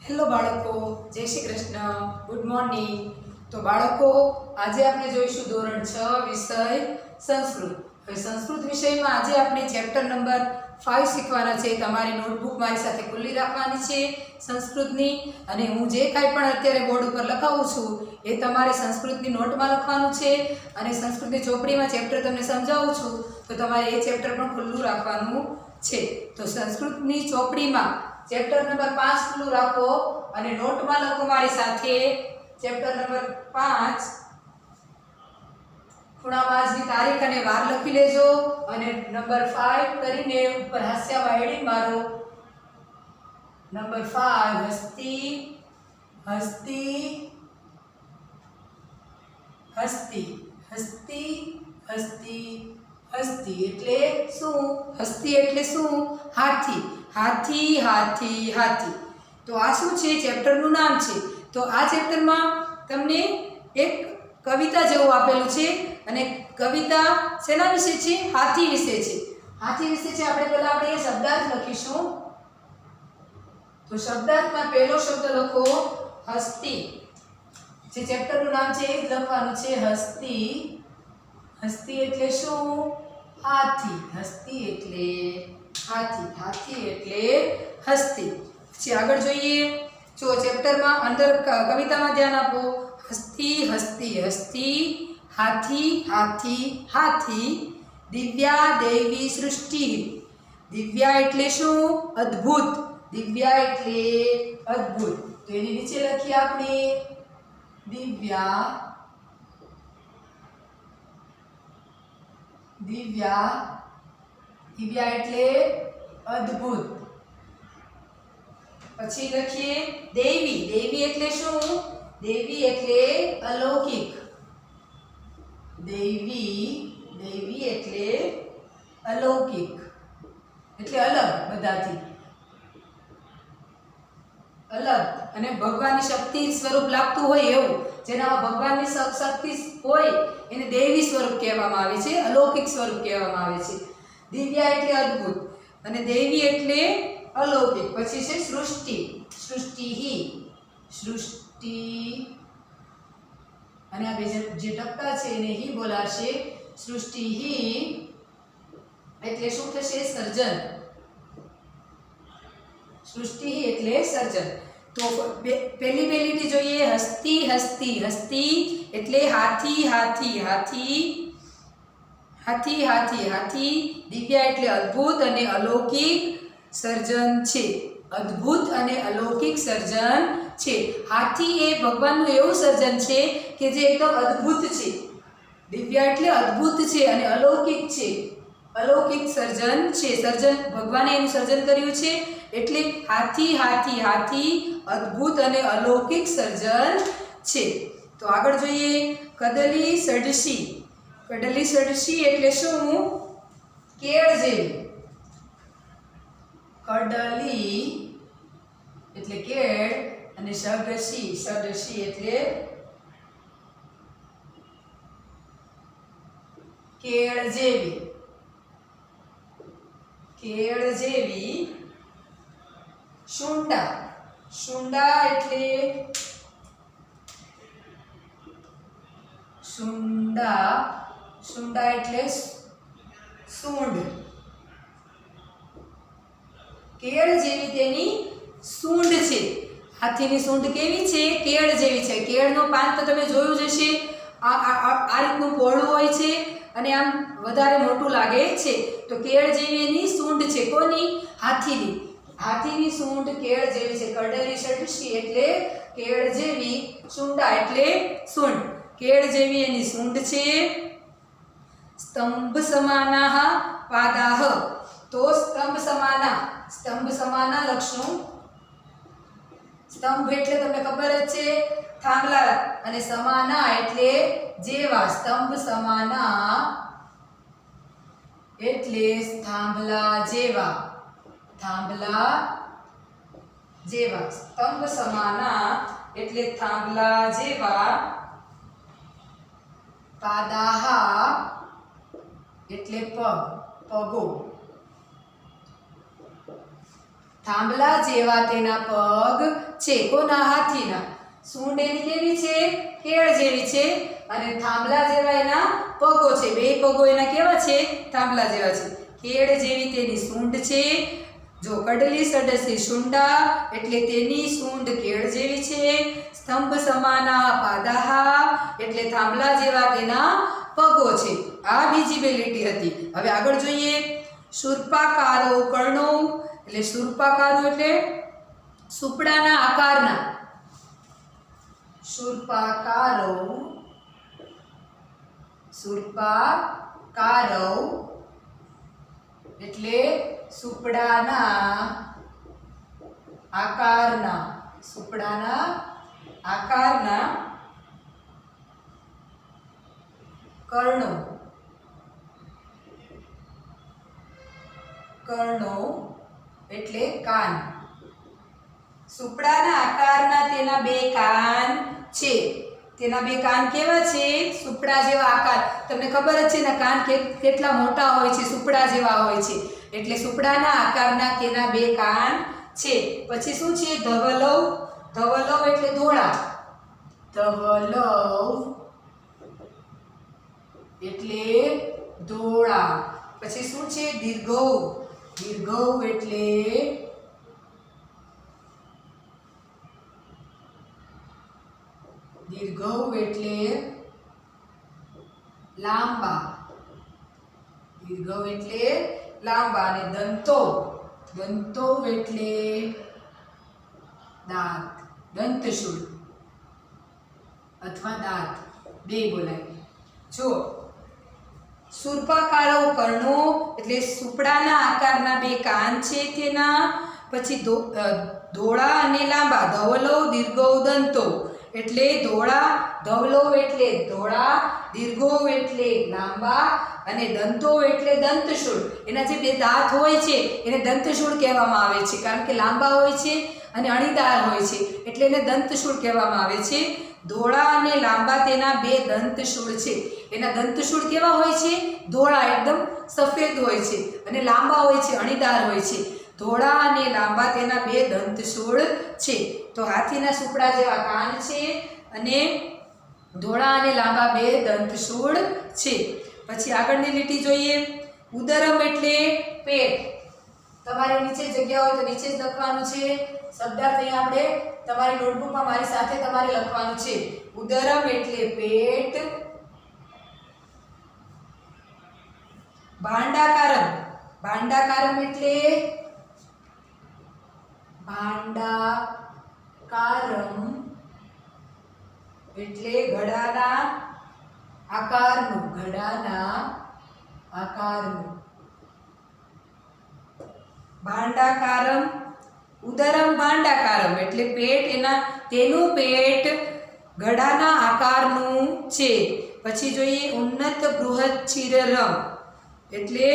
Hello બાળકો, જય Shri Krishna, good morning. તો બાળકો, આજે આપણે જોઈશું ધોરણ 6 વિષય સંસ્કૃત. હવે સંસ્કૃત વિષયમાં આજે આપણે ચેપ્ટર નંબર 5 શીખવાના છે. તમારી નોટબુક મારી સાથે ખુલ્લી રાખવાની છે સંસ્કૃતની, અને હું જે કાંઈ પણ અત્યારે બોર્ડ ઉપર લખાવું છું એ તમારે સંસ્કૃતની નોટમાં લખવાનું છે. અને સંસ્કૃતની ચોપડીમાં ચેપ્ટર તમને સમજાવું છું તો તમારે એ ચેપ્ટર પણ ખુલ્લું રાખવાનું છે. તો સંસ્કૃતની ચોપડીમાં ચેપ્ટર નંબર 5 ખુલ્લું રાખો અને નોટમાં લખો મારી સાથે. ચેપ્ટર નંબર 5 ખૂણામાં આજની તારીખ અને વાર લખી લેજો અને નંબર 5 કરીને ઉપર હાસ્યમાં હેડિંગ મારો. નંબર 5 હસ્તી હસ્તી હસ્તી હસ્તી હસ્તી હસ્તી એટલે શું? હસ્તી એટલે શું? હાથી. હાથી હાથી હાથી. તો આ શું છે? ચેપ્ટરનું નામ છે. તો આ ચેપ્ટરમાં તમને એક કવિતા જેવું આપેલું છે અને કવિતા શેના વિશે છે? હાથી વિશે છે. હાથી વિશે છે. આપણે શબ્દાર્થ લખીશું. તો શબ્દાર્થમાં પહેલો શબ્દ લખો હસ્તી. જે ચેપ્ટરનું નામ છે એ જ લખવાનું છે, હસ્તી. હસ્તી એટલે શું? હાથી. હસ્તી એટલે હાથી. હાથી એટલે હસ્તી. પછી આગળ જોઈએ. જો ચેપ્ટરમાં અંદર કવિતામાં ધ્યાન આપો. હસ્તી હસ્તી હસ્તી, હાથી હાથી હાથી, દિવ્યા દેવી સૃષ્ટિ. દિવ્યા એટલે શું? અદ્ભુત. દિવ્યા એટલે અદ્ભુત. તો એની નીચે લખીએ આપણે દિવ્યા. દિવ્યા દિવ્યા એટલે અદ્ભુત. પછી લખીએ દેવી. દેવી એટલે શું? દેવી એટલે અલૌકિક. દેવી દેવી એટલે અલૌકિક એટલે અલગ, બધાથી અલગ અને ભગવાનની શક્તિ સ્વરૂપ લાગતું હોય એવું. જેનામાં ભગવાનની શક્તિ હોય એને દેવી સ્વરૂપ કહેવામાં આવે છે, અલૌકિક સ્વરૂપ કહેવામાં આવે છે. દિવ્યા એટલે અદ્ભુત અને દેવી એટલે અલૌકિક. પછી છે સૃષ્ટિ. સૃષ્ટિ સૃષ્ટિ અને આ બે જે ટપકા છે એને હી બોલાશે. સૃષ્ટિ એટલે શું થશે? સર્જન. સૃષ્ટિ એટલે સર્જન. તો પહેલી જોઈએ હસ્તી. હસ્તી હસ્તી એટલે હાથી હાથી હાથી, હાથી હાથી હાથી. દિવ્યા એટલે અદ્ભુત અને અલૌકિક સર્જન છે. અદ્ભુત અને અલૌકિક સર્જન છે. હાથી એ ભગવાનનું એવું સર્જન છે કે જે એકદમ અદ્ભુત છે. દિવ્યા એટલે અદ્ભુત છે અને અલૌકિક છે. અલૌકિક સર્જન છે. સર્જન ભગવાને એનું સર્જન કર્યું છે એટલે હાથી હાથી હાથી, અદ્ભુત અને અલૌકિક સર્જન છે. તો આગળ જોઈએ કદલી સડસી. કદલી સડસી એટલે શું? કેળ જેવી. કડલી એટલે કેળ અને સડસી. સડસી એટલે કેળ જેવી. કેળ જેવી. શુંડા. શુંડા એટલે શુંડા. શુંડા એટલે સૂંઢ. કેળ જેવી તેની સૂંઢ છે. હાથીની સૂંઢ કેવી છે? કેળ જેવી છે. કેળનું પાન તો તમે જોયું જ હશે. આ રીતનું પહોળું હોય છે અને આમ વધારે મોટું લાગે છે. તો કેળ જેવી એની સૂંઢ છે. કોની? હાથીની. હાથીની સૂંઢ કેળ જેવી છે. કડલી સડસી એટલે કેળ જેવી, સૂંઢા એટલે સૂંઢ. કેળ જેવી એની સૂંઢ છે. સ્તંભ સમાનાહ પાદાહ. તો સ્તંભ સમાના. સ્તંભ સમાના લખશું. સ્તંભ એટલે તમને ખબર જ છે, થાંભલા, અને સમાના એટલે જેવા. સ્તંભ સમાના એટલે થાંભલા જેવા. થાંભલા જેવા. સ્તંભ સમાના એટલે થાંભલા જેવા. પાદાહા એટલે પગ, પગો. થાંભલા જેવા તેના પગ છે. કોના? હાથીના. સૂંઢ એની કેવી છે? કેળ જેવી છે અને થાંભલા જેવા એના પગો છે. બે પગો એના કેવા છે? થાંભલા જેવા છે. કેળ જેવી તેની સૂંઢ છે. જો કડલી સડસી શુંડા એટલે તેની સૂંઢ કેળ જેવી છે. સ્તંભ સમાના પાદાહા એટલે થાંભલા જેવા તેના પગો છે. આ બીજી બે લીટી હતી. હવે આગળ જોઈએ. શૂર્પાકારો કર્ણો એટલે શૂર્પાકારો એટલે સુપડાના આકારના. શૂર્પાકારો એટલે સુપડાના આકારના કર્ણો એટલે કાન. સુપડાના આકારના તેના બે કાન છે. તેના બે કાન કેવા છે? સુપડા જેવા આકાર. તમને ખબર જ છે ને કાન કેટલા મોટા હોય છે, સુપડા જેવા હોય છે. એટલે સુપડાના આકારના તેના બે કાન છે. પછી શું છે? ધવલવ. ધવલવ એટલે ધોળા. ધવલવ એટલે ધોળા. પછી શું છે? દીર્ઘૌ. દીર્ઘૌ એટલે લાંબા. દીર્ઘૌ એટલે લાંબા. અને દંતો. દંતો એટલે દાંત. દંતશૂળ અથવા દાંત બે બોલાય. જો શૂર્પાકારો કર્ણો એટલે સુપડાના આકારના બે કાન છે તેના. પછી ધોળા અને લાંબા. ધવલૌ દીર્ઘૌ દંતો એટલે ધોળા. ધવલૌ એટલે ધોળા. દીર્ઘૌ એટલે લાંબા અને દંતો એટલે દંતશૂળ. એના જે બે દાંત હોય છે એને દંતશૂળ કહેવામાં આવે છે, કારણ કે લાંબા હોય છે અને અણીદાર હોય છે એટલે એને દંતશૂળ કહેવામાં આવે છે. ધોળા અને લાંબા તેના બે દંતશૂળ છે. એના દંતશૂળ કેવા હોય છે? ધોળા, એકદમ સફેદ હોય છે અને લાંબા હોય છે, અણીદાર હોય છે. ધોળા અને લાંબા તેના બે દંતશૂળ છે. તો હાથીના સુપડા જેવા કાન છે અને ધોળા અને લાંબા બે દંતશૂળ છે. પછી આગળની લીટી જોઈએ. ઉદરમ એટલે પેટ. તમારી નીચે જગ્યા હોય તો નીચે જ લખવાનું છે. શબ્દાર્થ અહીંયા આપણે તમારી નોટબુકમાં મારી સાથે તમારે લખવાનું છે. ઉદરમ એટલે પેટ. ભાંડાકારમ. ભાંડાકારમ એટલે ઘડાના આકારનું. ઘડાના આકારનું. ભાંડાકારમ. ઉદરમ ભાંડાકારમ એટલે પેટ તેનું પેટ ઘડાના આકારનું છે. પછી જોઈએ ઉન્નત બૃહચ્છિરમ એટલે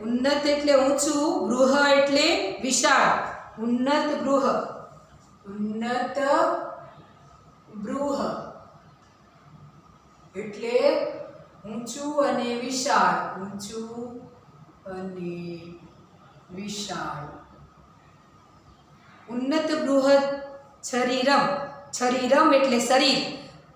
ઉન્નત એટલે ઊંચું, બૃહ એટલે વિશાળ. ઉન્નત બૃહ. ઉન્નત બૃહ એટલે ઊંચું અને વિશાળ. ઊંચું અને વિશાળ. ઉન્નત બૃહદ શરીરમ. શરીરમ એટલે શરીર.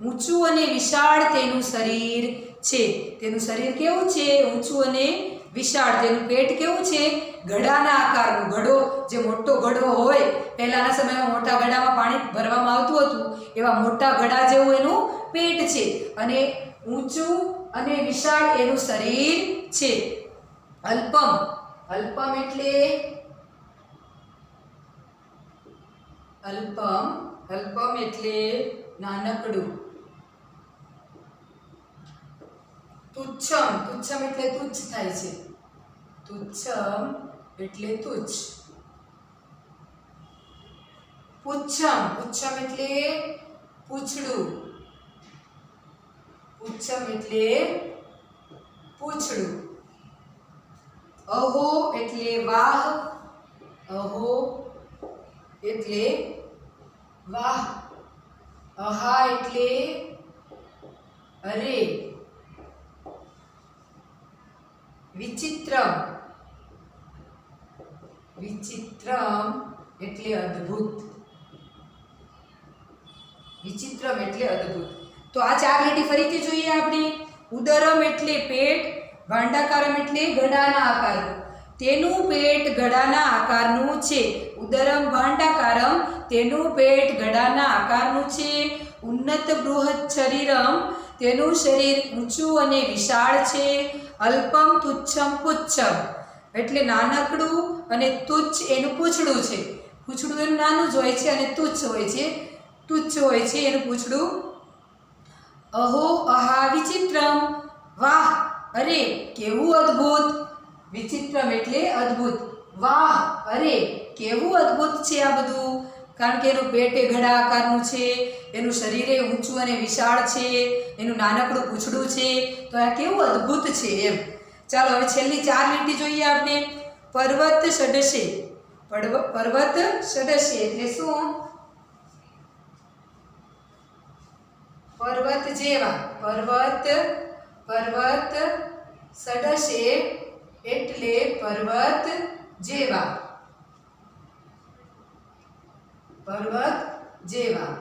ઊંચું અને વિશાળ તેનું શરીર છે. તેનું શરીર કેવું છે? ઊંચું અને વિશાળ. તેનું પેટ કેવું છે? ઘડાના આકારનું. ઘડો જે મોટો ઘડો હોય, પહેલાના સમયમાં મોટા ઘડામાં પાણી ભરવામાં આવતું હતું, એવા મોટા ઘડા જેવું એનું પેટ છે અને ઊંચું અને વિશાળ એનું શરીર છે. અલ્પમ. અલ્પમ એટલે નાનકડું. તુચ્છમ. તુચ્છમ એટલે તુચ્છ થાય છે. તુચ્છમ એટલે તુચ્છ. પુચ્છમ. પુચ્છમ એટલે પૂંછડું. પુચ્છમ એટલે પૂંછડું. અહો એટલે વાહ. અહો એટલે વાહ. અહા એટલે અરે. વિચિત્રમ. વિચિત્રમ એટલે અદ્ભુત. વિચિત્રમ એટલે અદ્ભુત. તો આ 4 લીટી ફરીથી જોઈએ આપણે. ઉદરમ એટલે પેટ, ભાંડાકારમ એટલે ઘડાના આકારનું. તેનું પેટ ઘડાના આકારનું છે. ઉદરમ ભાંડાકારમ, તેનું પેટ ઘડાના આકારનું છે. ઉન્નત બૃહત શરીરમ, તેનું શરીર ઊંચું અને વિશાળ છે. અલ્પમ તુચ્છમ પુચ્છમ, એટલે નાનકડું અને તુચ્છ એનું પૂંછડું છે. પૂંછડું એનું નાનું જ હોય છે અને તુચ્છ હોય છે, એનું પૂંછડું. અહો અહા વિચિત્રમ, વાહ અરે કેવું અદ્ભુત. વિચિત્રમ એટલે અદ્ભુત. વાહ અરે કેવું અદ્ભુત છે આ બધું. કારણ કે એનું પેટ એ ઘડા આકારનું છે, એનું શરીર એ ઊંચું અને વિશાળ છે, એનું નાનકડું પૂંછડું છે. તો આ કેવું અદ્ભુત છે એમ. ચાલો હવે છેલ્લી 4 લીટી જોઈએ આપણે. પર્વત ષડશે. પર્વત ષડશે એટલે શું? પર્વત જેવા. પર્વત ષડશે એટલે પર્વત જેવા.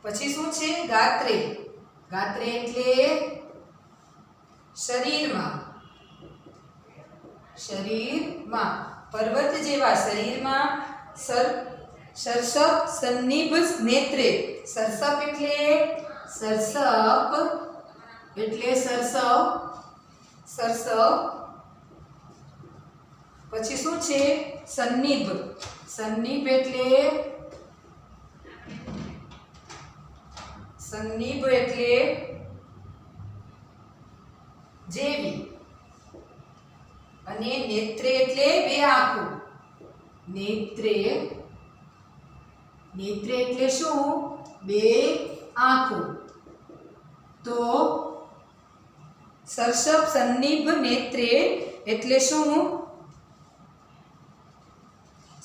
પછી શું છે? ગાત્રે. ગાત્રે એટલે શરીરમાં. પર્વત જેવા શરીરમાં. સરસપ સન્નિભ નેત્રે. સરસપ એટલે સરસવ. પછી શું છે? સન્નિભ. એટલે જેવી. અને નેત્રે એટલે બે આંખો. નેત્રે એટલે શું? બે આંખો. તો સરસપ સન્નિભ નેત્રે એટલે શું?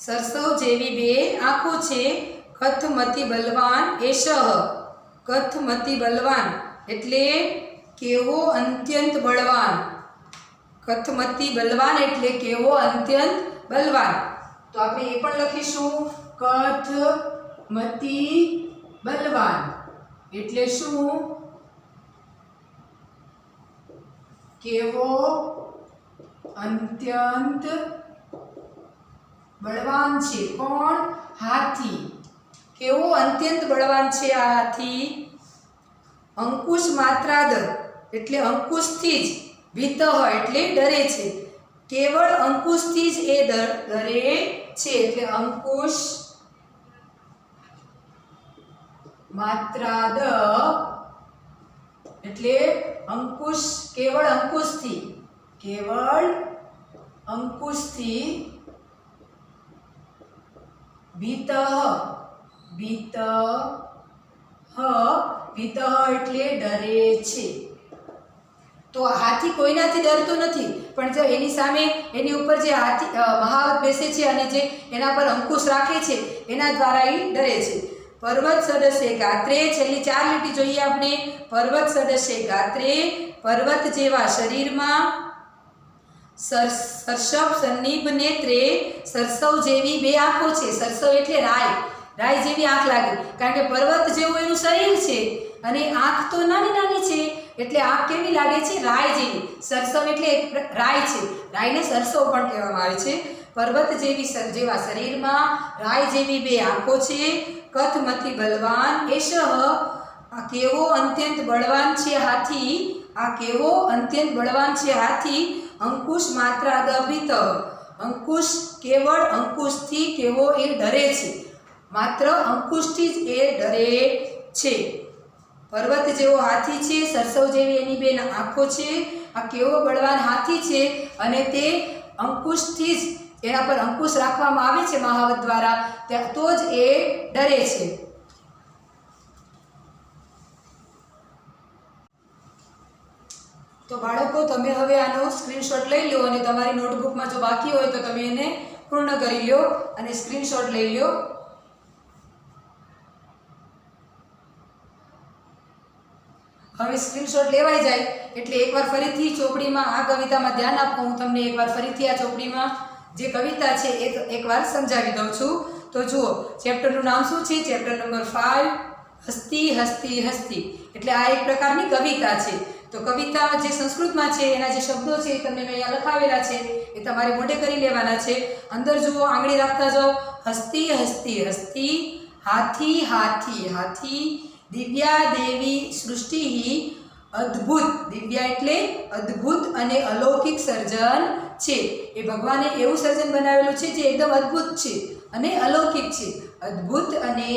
સરસવ જેવી બે આંખો છે. કથમતિ બલવાન એષઃ. કથમતિ બલવાન એટલે કેવો અત્યંત બળવાન. કથમતિ બલવાન એટલે કેવો અત્યંત બલવાન. તો આપણે એ પણ લખીશું. કથમતિ બલવાન એટલે શું? કેવો અત્યંત બળવાન છે. કોણ? હાથી. કેવો અત્યંત બળવાન છે આ હાથી. અંકુશ માત્રાદ એટલે અંકુશથી જ. ભીતઃ એટલે ડરે છે. કેવળ અંકુશથી જ એ ડરે છે એટલે અંકુશ માત્રાદ એટલે અંકુશ. કેવળ અંકુશથી. ભીતઃ એટલે ડરે છે. તો હાથી કોઈનાથી ડરતો નથી, પણ જો એની સામે એની ઉપર જે હાથી મહાવત બેસે છે અને જે એના પર અંકુશ રાખે છે એના દ્વારા એ ડરે છે. પર્વત સદશે ગાત્રે. છેલ્લી 4 લીટી જોઈએ આપણે. પર્વત સદશે ગાત્રે, પર્વત જેવા શરીરમાં. સરસપ સન્નિભ નેત્રે, સરસવ જેવી બે આંખો છે. સરસવ એટલે રાય જેવી આંખ લાગે, કારણ કે પર્વત જેવું એનું શરીર છે અને આંખ તો નાની છે, એટલે આંખ કેવી લાગે છે? રાય જેવી. સરસવ એટલે રાય છે, રાયને સરસવ પણ કહેવામાં આવે છે. પર્વત જેવા શરીરમાં રાય જેવી બે આંખો છે. કથમતિ બલવાન એષઃ, આ કેવો અત્યંત બળવાન છે હાથી. અંકુશ માત્રાદ ભીતઃ, અંકુશ કેવળ અંકુશથી કેવો એ ડરે છે. માત્ર અંકુશથી જ એ ડરે છે. પર્વત જેવો હાથી છે, સરસવ જેવી એની બે આંખો છે. આ કેવો બળવાન હાથી છે અને તે અંકુશથી જ એના પર અંકુશ રાખવામાં આવે છે મહાવત દ્વારા, તો જ એ ડરે છે. તો બાળકો, તમે હવે આનો સ્ક્રીનશોટ લઈ લો અને તમારી નોટબુકમાં જો બાકી હોય તો તમે એને પૂર્ણ કરી લો અને સ્ક્રીનશોટ લઈ લો. હવે સ્ક્રીનશોટ લેવાઈ જાય એટલે એકવાર ફરીથી ચોપડીમાં આ કવિતામાં ધ્યાન આપો. હું તમને એકવાર ફરીથી આ ચોપડીમાં જે કવિતા છે એ એકવાર સમજાવી દઉં છું. તો જુઓ ચેપ્ટરનું નામ શું છે? Chapter number 5 હસ્તી હસ્તી હસ્તી. એટલે આ એક પ્રકારની કવિતા છે. તો કવિતા જે સંસ્કૃતમાં છે એના જે શબ્દો છે એ તમને મેં અહીંયા લખાવેલા છે, એ તમારે મોઢે કરી લેવાના છે. અંદર જુઓ, આંગળી રાખતા જાઓ. હસ્તી હસ્તી હસ્તી, હાથી હાથી હાથી, દિવ્યા દેવી સૃષ્ટિ અદ્ભુત. દિવ્યા એટલે અદ્ભુત અને અલૌકિક સર્જન છે. એ ભગવાને એવું સર્જન બનાવેલું છે જે એકદમ અદ્ભુત છે અને અલૌકિક છે. અદ્ભુત અને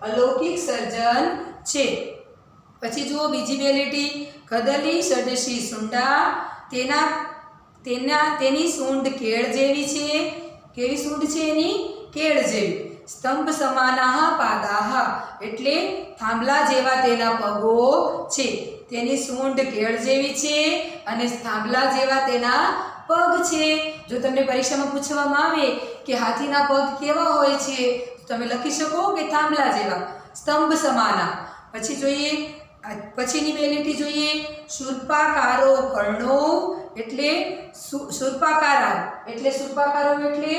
અલૌકિક સર્જન છે. પછી જુઓ બીજી બે લીટી. કદલી ષડશી સુંડા, તેની સૂંઢ કેળ જેવી છે. કેવી સૂંઢ છે એની? કેળ જેવી. સ્તંભ સમાનાહ પાદાહ, એટલે થાંભલા જેવા તેના પગો છે. તેની સૂંઢ કેળ જેવી છે અને થાંભલા જેવા તેના પગ છે. જો તમને પરીક્ષામાં પૂછવામાં આવે કે હાથીના પગ કેવા હોય છે, તમે લખી શકો કે થાંભલા જેવા. સ્તંભ સમાના. પછી જોઈએ, પછીની બે લીટી જોઈએ. શૂર્પાકારો કર્ણો, એટલે શૂર્પાકારા એટલે શૂર્પાકારો એટલે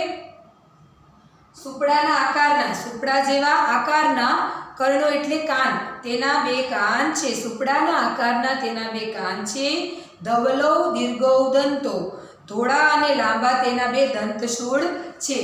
સુપડાના આકારના, સુપડા જેવા આકારના. કર્ણો એટલે કાન, તેના બે કાન છે. સુપડાના આકારના તેના બે કાન છે. ધવલો દીર્ઘૌ દંતો, ધોળા અને લાંબા તેના બે દંતશૂળ છે.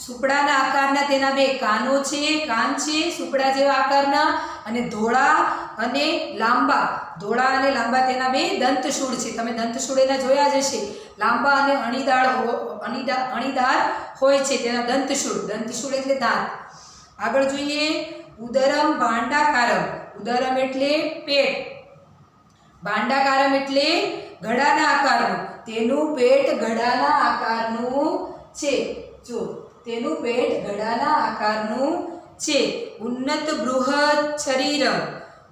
સુપડાના આકારના તેના બે કાનો છે, કાન છે સુપડા જેવા આકારના, અને ધોળા અને લાંબા તેના બે દંતશૂળ છે. તમે દંતશૂળ એના જોયા જ હશે, લાંબા અને અણીદાર હોય છે તેના દંતશૂળ. દંતશૂળ એટલે દાંત. આગળ જોઈએ. ઉદરમ ભાંડાકારમ. ઉદરમ એટલે પેટ, ભાંડાકારમ એટલે ઘડાના આકારનું. તેનું પેટ ઘડાના આકારનું છે. જો તેનું પેટ ઘડાના આકારનું છે. ઉન્નત બૃહદ શરીરમ.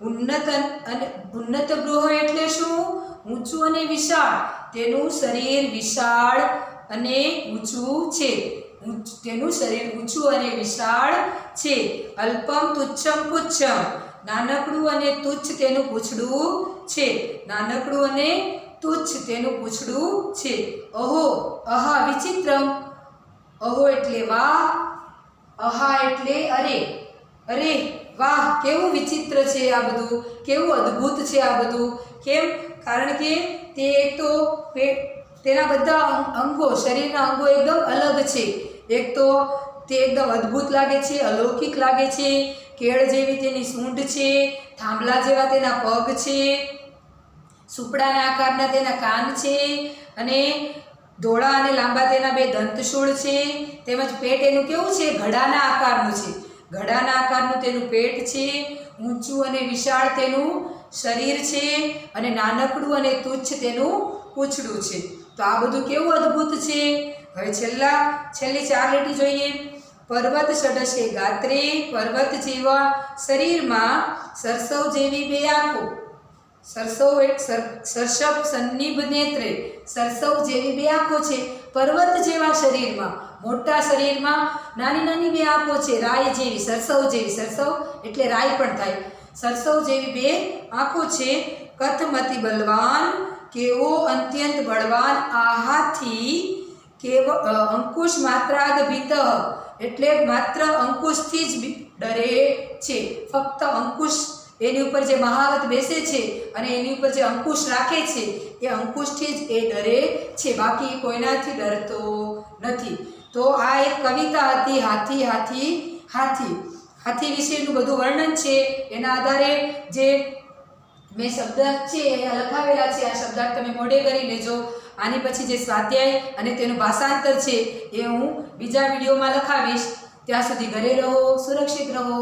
ઉન્નત બૃહ એટલે શું? ઊંચું અને વિશાળ. તેનું શરીર વિશાળ અને ઊંચું છે. તેનું શરીર ઊંચું અને વિશાળ છે. અલ્પમ તુચ્છમ પુચ્છમ. નાનકડું અને તુચ્છ તેનું પૂંછડું છે. નાનકડું અને તુચ્છ તેનું પૂંછડું છે. અહો અહા વિચિત્રમ. અહો એટલે વાહ, અહા એટલે અરે. અરે વાહ, કેવું વિચિત્ર છે આ બધું, કેવું અદ્ભુત છે આ બધું. કેમ? કારણ કે તે એક તો તેના બધા અંગો, શરીરના અંગો એકદમ અલગ છે. એક તો તે એકદમ અદ્ભુત લાગે છે, અલૌકિક લાગે છે. કેળ જેવી તેની સૂંઢ છે, થાંભલા જેવા તેના પગ છે, સુપડાના આકારના તેના કાન છે, અને ધોળા અને લાંબા તેના બે દંતશૂળ છે. તેમજ પેટ એનું કેવું છે? ઘડાના આકારનું છે. ઘડાના આકારનું તેનું પેટ છે. ઊંચું અને વિશાળ તેનું શરીર છે, અને નાનકડું અને તુચ્છ તેનું પૂંછડું છે. તો આ બધું કેવું અદ્ભુત છે. હવે છેલ્લી 4 લીટી જોઈએ. પર્વત ષડશે ગાત્રે. પર્વત જેવા શરીરમાં સરસવ જેવી બે આંખો. સરસપ સન્નિભ નેત્રે. સરસવ જેવી બે આંખો છે પર્વત જેવા શરીરમાં. મોટા શરીરમાં નાની નાની બે આંખો છે, રાઈ જેવી, સરસવ જેવી. સરસવ એટલે રાઈ પણ થાય. સરસવ જેવી બે આંખો છે. કથમતિ બલવાન, કેવો અત્યંત બળવાન. આહાથી અંકુશ માત્રાદ ભીત, એટલે માત્ર અંકુશથી જ ડરે છે. ફક્ત અંકુશ, એની ઉપર જે મહાવત બેસે છે અને એની ઉપર જે અંકુશ રાખે છે એ અંકુશથી જ એ ડરે છે, બાકી કોઈનાથી ડરતો નથી. તો આ એક કવિતા હતી, હાથી હાથી હાથી. હાથી વિશેનું બધું વર્ણન છે. એના આધારે જે મેં શબ્દ છે એ લખાવેલા છે, આ શબ્દાર્થ તમે મોઢે કરી લેજો. આની પછી જે સ્વાધ્યાય અને તેનું ભાષાંતર છે એ હું બીજા વિડીયોમાં લખાવીશ. ત્યાં સુધી ઘરે રહો, સુરક્ષિત રહો.